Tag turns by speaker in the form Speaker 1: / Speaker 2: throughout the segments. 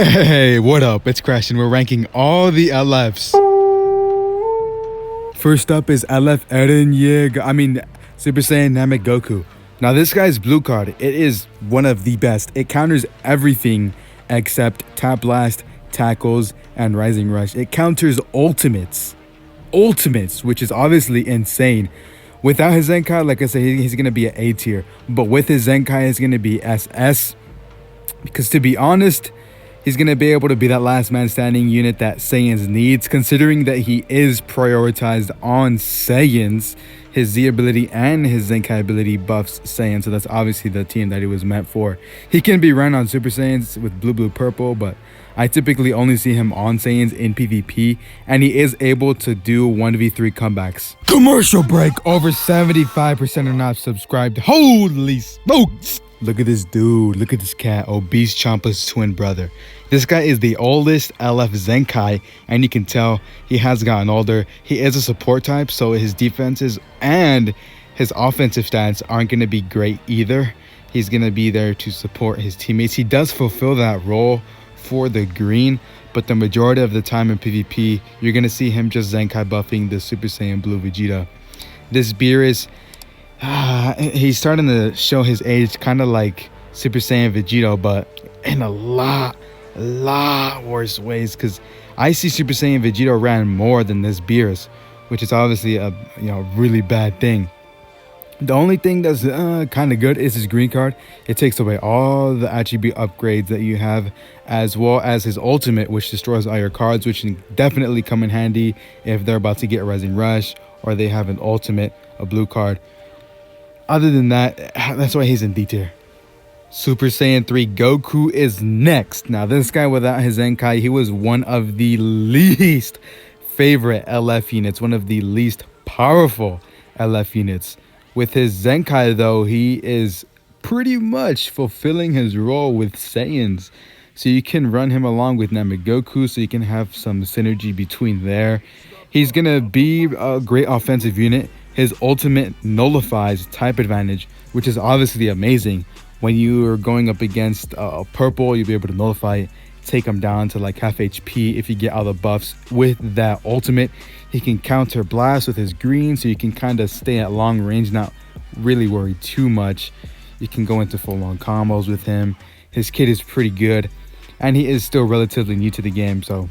Speaker 1: Hey, what up? It's Crash and we're ranking all the Alefs. First up is Alef Super Saiyan Namek Goku. Now this guy's blue card, it is one of the best. It counters everything except Tap Blast, Tackles, and Rising Rush. It counters ultimates, which is obviously insane. Without his Zenkai, like I said, he's going to be an A tier. But with his Zenkai, he's going to be SS. Because to be honest, he's going to be able to be that last man standing unit that Saiyans needs, considering that he is prioritized on Saiyans. His Z ability and his Zenkai ability buffs Saiyan, so that's obviously the team that he was meant for. He can be run on Super Saiyans with blue, purple, but I typically only see him on Saiyans in PvP, and he is able to do 1v3 comebacks. Commercial break! Over 75% are not subscribed. Holy smokes! Look at this dude, look at this cat, Obese Champa's twin brother. This guy is the oldest Alef Zenkai, and you can tell he has gotten older. He is a support type, so his defenses and his offensive stats aren't going to be great either. He's going to be there to support his teammates. He does fulfill that role for the green, but the majority of the time in PvP, you're going to see him just Zenkai buffing the Super Saiyan Blue Vegeta. This Beerus, he's starting to show his age kind of like Super Saiyan Vegeta, but in a lot worse ways, because I see Super Saiyan Vegeta ran more than this Beerus, which is obviously a really bad thing. The only thing that's kind of good is his green card. It takes away all the attribute upgrades that you have, as well as his ultimate, which destroys all your cards, which can definitely come in handy if they're about to get Rising Rush or they have an ultimate, a blue card. Other than that, that's why he's in D tier. Super Saiyan 3 Goku is next. Now this guy without his Zenkai, he was one of the least favorite LF units, one of the least powerful LF units. With his Zenkai though, he is pretty much fulfilling his role with Saiyans. So you can run him along with Namek Goku, so you can have some synergy between there. He's going to be a great offensive unit. His ultimate nullifies type advantage, which is obviously amazing. When you are going up against purple, you'll be able to nullify it, take him down to like half HP if you get all the buffs with that ultimate. He can counter blast with his green, so you can kind of stay at long range, not really worry too much. You can go into full-on combos with him. His kit is pretty good, and he is still relatively new to the game, so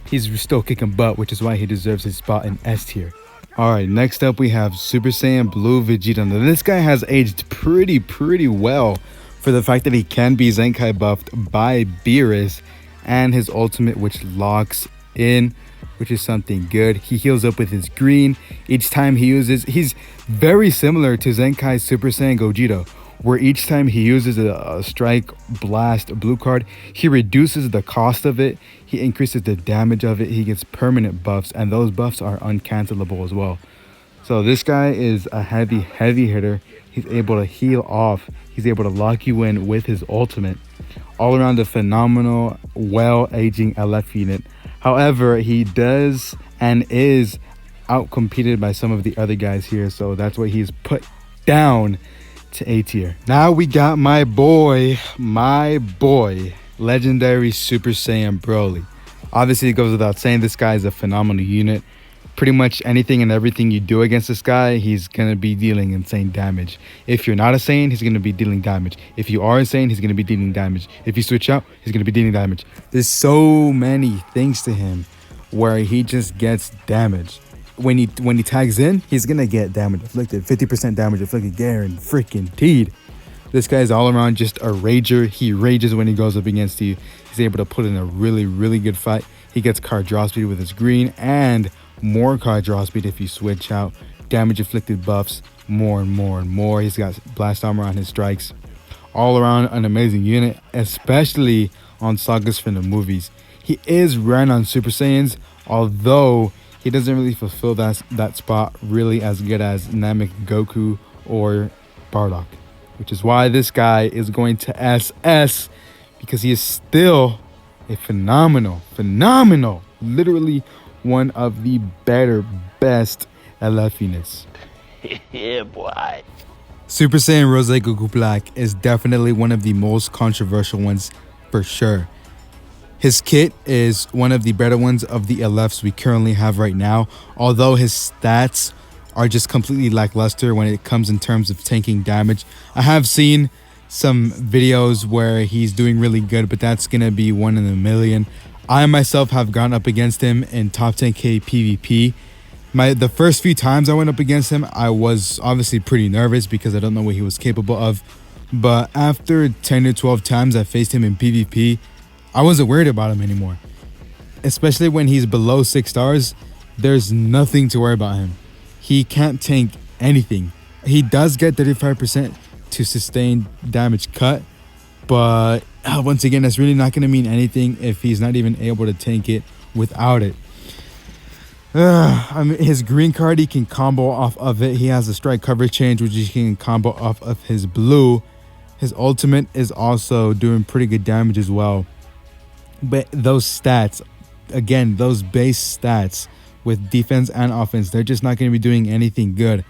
Speaker 1: he's still kicking butt, which is why he deserves his spot in S tier. Alright, next up we have Super Saiyan Blue Vegeta. Now this guy has aged pretty well for the fact that he can be Zenkai buffed by Beerus and his ultimate, which locks in, which is something good. He heals up with his green each time he uses. He's very similar to Zenkai's Super Saiyan Gogeta, where each time he uses a strike, blast, blue card, he reduces the cost of it, he increases the damage of it, he gets permanent buffs, and those buffs are uncancelable as well. So this guy is a heavy hitter. He's able to heal off, he's able to lock you in with his ultimate. All around a phenomenal, well-aging LF unit. However, he does and is outcompeted by some of the other guys here, so that's why he's put down to A tier. Now we got my boy, legendary Super Saiyan Broly. Obviously it goes without saying, this guy is a phenomenal unit. Pretty much anything and everything you do against this guy, he's gonna be dealing insane damage. If you're not a Saiyan, he's gonna be dealing damage. If you are a Saiyan, he's gonna be dealing damage. If you switch out, he's gonna be dealing damage. There's so many things to him where he just gets damage. When he tags in, he's gonna get damage inflicted. 50% damage inflicted, guaranteed. This guy is all around just a rager. He rages when he goes up against you. He's able to put in a really good fight. He gets card draw speed with his green and more card draw speed if you switch out. Damage inflicted buffs more and more. He's got blast armor on his strikes. All around an amazing unit, especially on sagas from the movies. He is ran on Super Saiyans, although he doesn't really fulfill that spot really as good as Namek Goku or Bardock, which is why this guy is going to SS, because he is still a phenomenal, literally one of the best LF units.
Speaker 2: Yeah, boy.
Speaker 1: Super Saiyan Rose Goku Black is definitely one of the most controversial ones for sure. His kit is one of the better ones of the Alefs we currently have right now, although his stats are just completely lackluster when it comes in terms of tanking damage. I have seen some videos where he's doing really good, but that's gonna be 1 in a million. I myself have gone up against him in top 10k PvP. The first few times I went up against him, I was obviously pretty nervous because I don't know what he was capable of. But after 10 or 12 times I faced him in PvP, I wasn't worried about him anymore. Especially when he's below 6 stars, there's nothing to worry about him. He can't tank anything. He does get 35% to sustain damage cut, but once again, that's really not going to mean anything if he's not even able to tank it without it. I mean, his green card, he can combo off of it. He has a strike coverage change, which he can combo off of his blue. His ultimate is also doing pretty good damage as well. But those stats, again, those base stats with defense and offense, they're just not going to be doing anything good.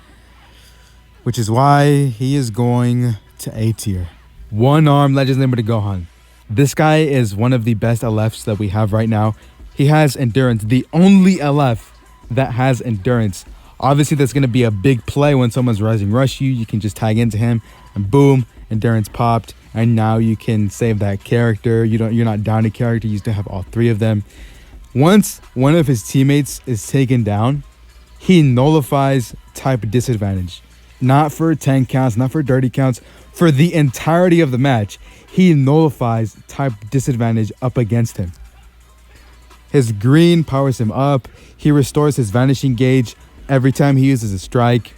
Speaker 1: Which is why he is going to A tier. One arm Legends Limited Gohan. This guy is one of the best Alefs that we have right now. He has endurance, the only Alef that has endurance. Obviously, that's going to be a big play when someone's Rising Rush you. You can just tag into him and boom, endurance popped. And now you can save that character. You're not down a character. You still have all 3 of them. Once one of his teammates is taken down, he nullifies type disadvantage. Not for 10 counts, not for dirty counts. For the entirety of the match, he nullifies type disadvantage up against him. His green powers him up. He restores his vanishing gauge every time he uses a strike.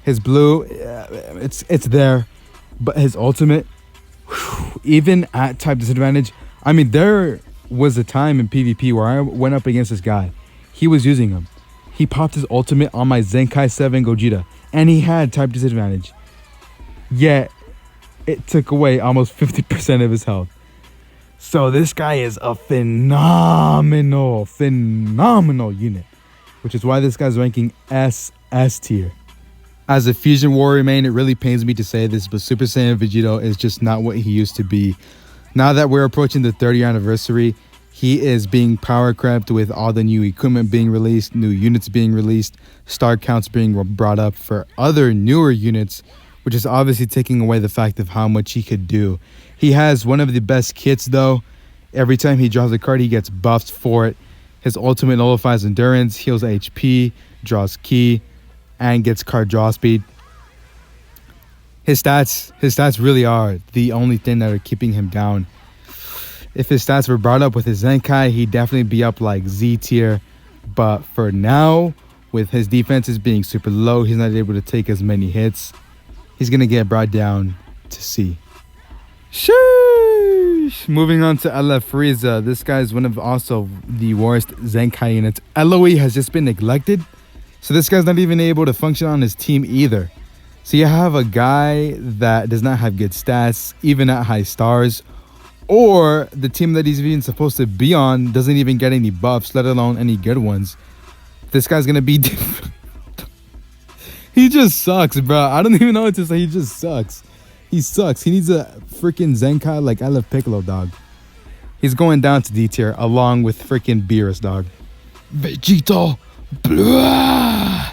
Speaker 1: His blue, it's there. But his ultimate, even at type disadvantage, I mean, there was a time in PvP where I went up against this guy. He was using him. He popped his ultimate on my Zenkai 7 Gogeta, and he had type disadvantage. Yet, it took away almost 50% of his health. So this guy is a phenomenal unit, which is why this guy's ranking S tier. As a Fusion Warrior main, it really pains me to say this, but Super Saiyan Vegito is just not what he used to be. Now that we're approaching the 30th anniversary, he is being power crept with all the new equipment being released, new units being released, star counts being brought up for other newer units, which is obviously taking away the fact of how much he could do. He has one of the best kits though. Every time he draws a card, he gets buffed for it. His ultimate nullifies endurance, heals HP, draws ki, and gets card draw speed. His stats really are the only thing that are keeping him down. If his stats were brought up with his Zenkai, he'd definitely be up like Z tier. But for now, with his defenses being super low, he's not able to take as many hits. He's going to get brought down to C. Sheesh. Moving on to Alef Frieza. This guy is one of also the worst Zenkai units. Eloy has just been neglected. So this guy's not even able to function on his team either. So you have a guy that does not have good stats, even at high stars. Or the team that he's even supposed to be on doesn't even get any buffs, let alone any good ones. This guy's going to be... He just sucks, bro. I don't even know what to say. He just sucks. He sucks. He needs a freaking Zenkai like Alef Piccolo, dog. He's going down to D tier along with freaking Beerus, dog. Vegito. Blah.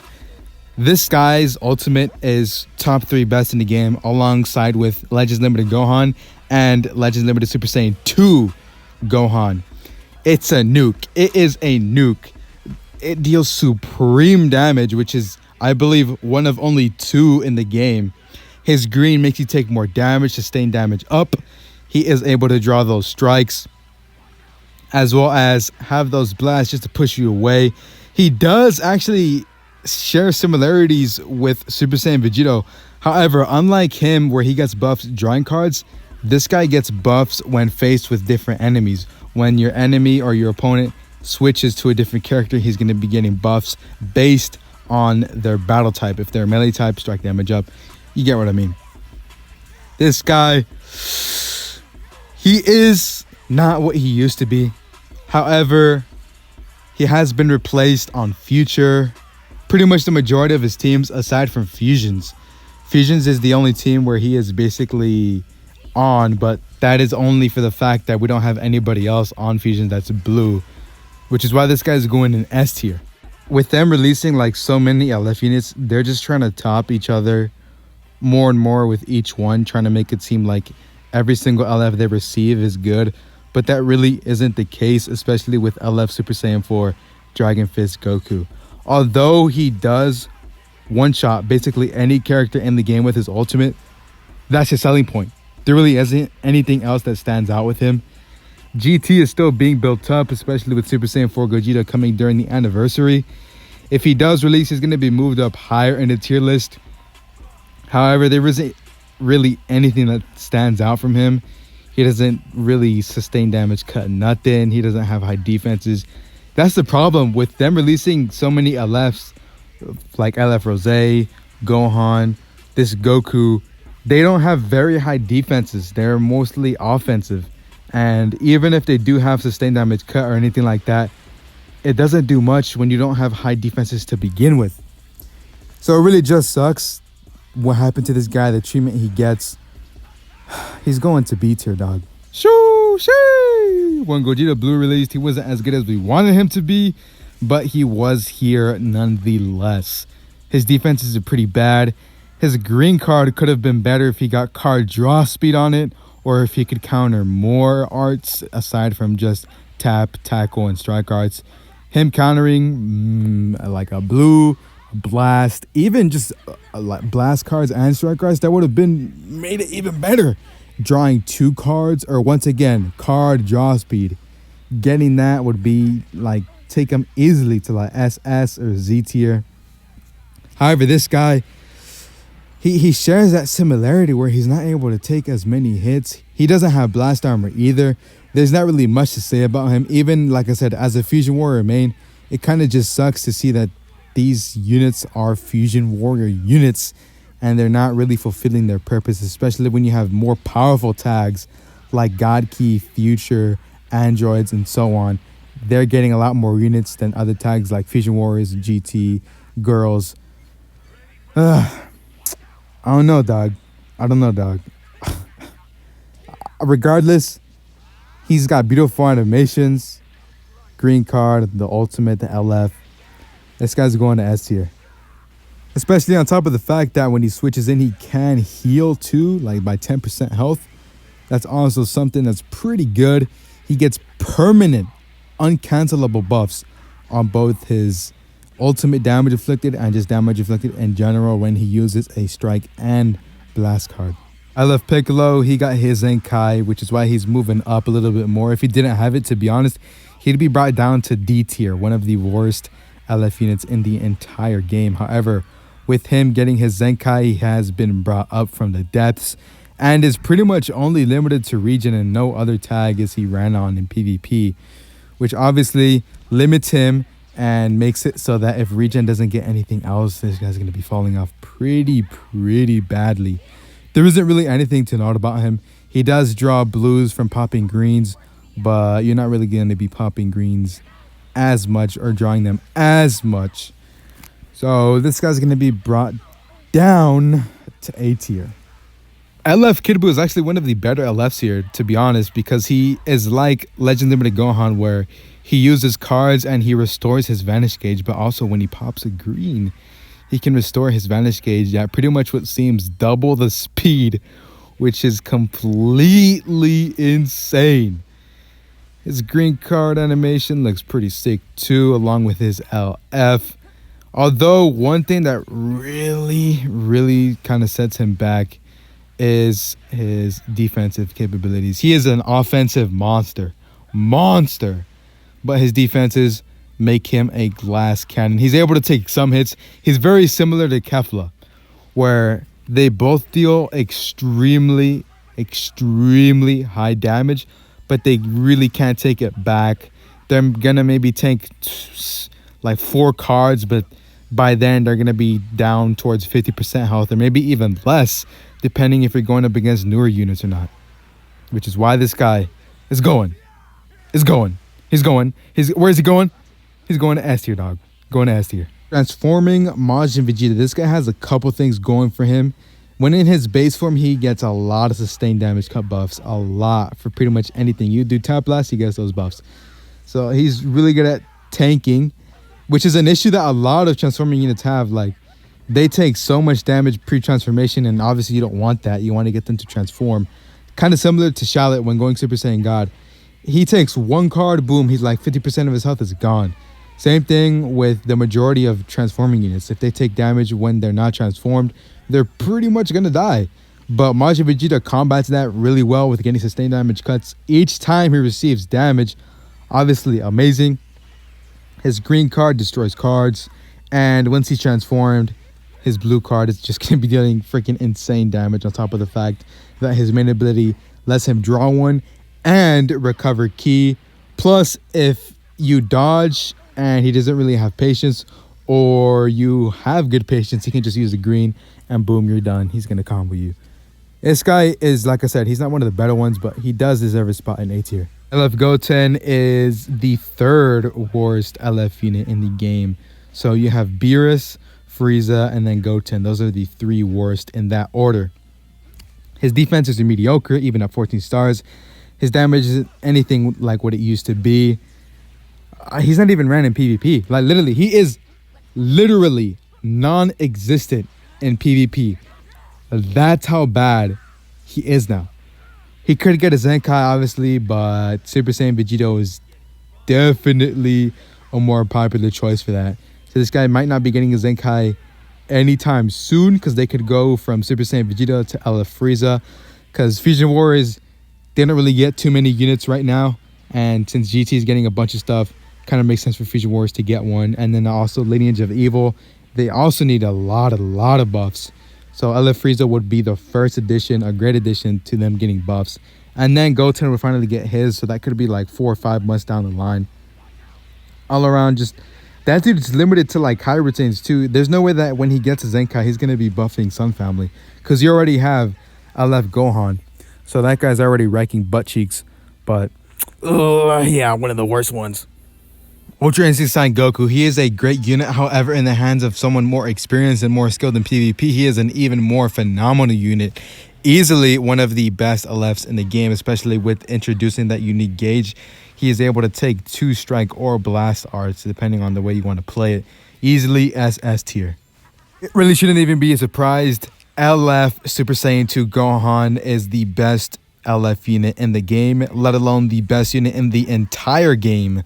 Speaker 1: This guy's ultimate is top 3 best in the game, alongside with Legends Limited Gohan and Legends Limited Super Saiyan 2 Gohan. It's a nuke. It is a nuke. It deals supreme damage, which is, I believe, one of only 2 in the game. His green makes you take more damage, sustain damage up. He is able to draw those strikes, as well as have those blasts just to push you away. He does actually share similarities with Super Saiyan Vegito. However, unlike him, where he gets buffs drawing cards, this guy gets buffs when faced with different enemies. When your enemy or your opponent switches to a different character, he's going to be getting buffs based on their battle type. If they're melee type, strike damage up. You get what I mean. This guy, he is not what he used to be. However, he has been replaced on Future. Pretty much the majority of his teams, aside from Fusions. Fusions is the only team where he is basically on, but that is only for the fact that we don't have anybody else on Fusion that's blue, which is why this guy's going in S tier. With them releasing like so many LF units, they're just trying to top each other more and more with each one, trying to make it seem like every single LF they receive is good, but that really isn't the case, especially with LF Super Saiyan 4 Dragon Fist Goku. Although he does one-shot basically any character in the game with his ultimate, that's his selling point. There really isn't anything else that stands out with him. GT is still being built up, especially with Super Saiyan 4 Gogeta coming during the anniversary. If he does release, he's going to be moved up higher in the tier list. However, there isn't really anything that stands out from him. He doesn't really sustain damage, cut nothing. He doesn't have high defenses. That's the problem with them releasing so many LFs, like LF Rose, Gohan, this Goku. They don't have very high defenses. They're mostly offensive. And even if they do have sustained damage cut or anything like that, it doesn't do much when you don't have high defenses to begin with. So it really just sucks what happened to this guy, the treatment he gets. He's going to B tier, dog. Shoo, shoo. When Gogeta Blue released, he wasn't as good as we wanted him to be, but he was here nonetheless. His defenses are pretty bad. His green card could have been better if he got card draw speed on it, or if he could counter more arts aside from just tap, tackle, and strike arts. Him countering like a blue, blast, even just like blast cards and strike cards, that would have made it even better. Drawing 2 cards, or once again, card draw speed. Getting that would be like take him easily to like SS or Z tier. However, this guy, he shares that similarity where he's not able to take as many hits. He doesn't have blast armor either. There's not really much to say about him. Even, like I said, as a Fusion Warrior main, it kind of just sucks to see that these units are Fusion Warrior units and they're not really fulfilling their purpose, especially when you have more powerful tags like God Key, Future, Androids, and so on. They're getting a lot more units than other tags like Fusion Warriors, GT, Girls. I don't know, dog. Regardless, he's got beautiful animations. Green card, the ultimate, the LF. This guy's going to S tier. Especially on top of the fact that when he switches in, he can heal too, like by 10% health. That's also something that's pretty good. He gets permanent, uncancelable buffs on both his ultimate damage inflicted and just damage inflicted in general when he uses a strike and blast card. I love Piccolo. He got his Zenkai, which is why he's moving up a little bit more. If he didn't have it, to be honest, he'd be brought down to D tier, one of the worst LF units in the entire game. However, with him getting his Zenkai, he has been brought up from the depths and is pretty much only limited to region and no other tag as he ran on in PvP, which obviously limits him and makes it so that if regen doesn't get anything else, this guy's going to be falling off pretty badly. There isn't really anything to note about him. He does draw blues from popping greens, but you're not really going to be popping greens as much or drawing them as much. So this guy's going to be brought down to A tier. LF Kid Buu is actually one of the better LFs here, to be honest, because he is like Legend Limited Gohan, where he uses cards and he restores his Vanish Gauge, but also when he pops a green, he can restore his Vanish Gauge at pretty much what seems double the speed, which is completely insane. His green card animation looks pretty sick too, along with his LF. Although one thing that really kind of sets him back is his defensive capabilities. He is an offensive monster, but his defenses make him a glass cannon. He's able to take some hits. He's very similar to Kefla, where they both deal extremely high damage, but they really can't take it back. They're gonna maybe tank like 4 cards, but by then they're gonna be down towards 50% health, or maybe even less, depending if you're going up against newer units or not. Which is why this guy is going. Where is he going? He's going to S tier, dog. Going to S tier. Transforming Majin Vegeta. This guy has a couple things going for him. When in his base form, he gets a lot of sustained damage cut buffs, a lot for pretty much anything. You do tap blast, he gets those buffs. So he's really good at tanking, which is an issue that a lot of transforming units have. Like, they take so much damage pre-transformation, and obviously you don't want that. You want to get them to transform. Kind of similar to Charlotte when going Super Saiyan God. He takes one card, boom, he's like 50% of his health is gone. Same thing with the majority of transforming units. If they take damage when they're not transformed, they're pretty much going to die. But Majin Vegeta combats that really well with getting sustained damage cuts each time he receives damage. Obviously amazing. His green card destroys cards, and once he's transformed, his blue card is just going to be dealing freaking insane damage, on top of the fact that his main ability lets him draw one and recover ki. Plus, if you dodge and he doesn't really have patience, or you have good patience, he can just use the green and boom, you're done. He's going to combo you. This guy is, like I said, he's not one of the better ones, but he does deserve a spot in A tier. Alef Goten is the third worst Alef unit in the game. So you have Beerus, Frieza, and then Goten. Those are the three worst in that order. His defense is mediocre, even at 14 stars. His damage isn't anything like what it used to be. He's not even ran in PvP. Like, literally, he is literally non-existent in PvP. That's how bad he is now. He could get a Zenkai, obviously, but Super Saiyan Vegito is definitely a more popular choice for that. So this guy might not be getting a Zenkai anytime soon, because they could go from Super Saiyan Vegeta to Alef Frieza, because Fusion Warriors, they don't really get too many units right now, and since GT is getting a bunch of stuff, kind of makes sense for Fusion Warriors to get one. And then also Lineage of Evil, they also need a lot of buffs. So Alef Frieza would be the first addition, a great addition to them getting buffs. And then Goten will finally get his, so that could be like 4 or 5 months down the line. All around, just that dude's limited to like high retains too. There's no way that when he gets a Zenkai, he's going to be buffing Sun Family, because you already have Alef Gohan. So that guy's already wrecking butt cheeks. But, yeah, one of the worst ones. Ultra Instinct Saiyan Goku, he is a great unit. However, in the hands of someone more experienced and more skilled in PvP, he is an even more phenomenal unit. Easily one of the best Alefs in the game, especially with introducing that unique gauge. He is able to take 2 strike or blast arts, depending on the way you want to play it. Easily SS tier. It really shouldn't even be a surprise. Alef Super Saiyan 2 Gohan is the best Alef unit in the game, let alone the best unit in the entire game.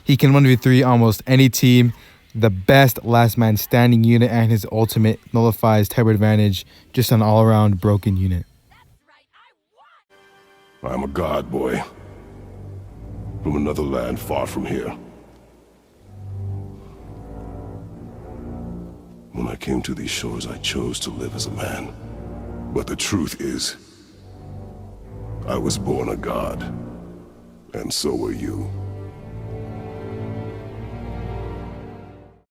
Speaker 1: He can 1v3 almost any team, the best last man standing unit, and his ultimate nullifies type advantage, just an all-around broken unit.
Speaker 3: I'm a god boy, from another land far from here. When I came to these shores, I chose to live as a man. But the truth is, I was born a god, and so were you.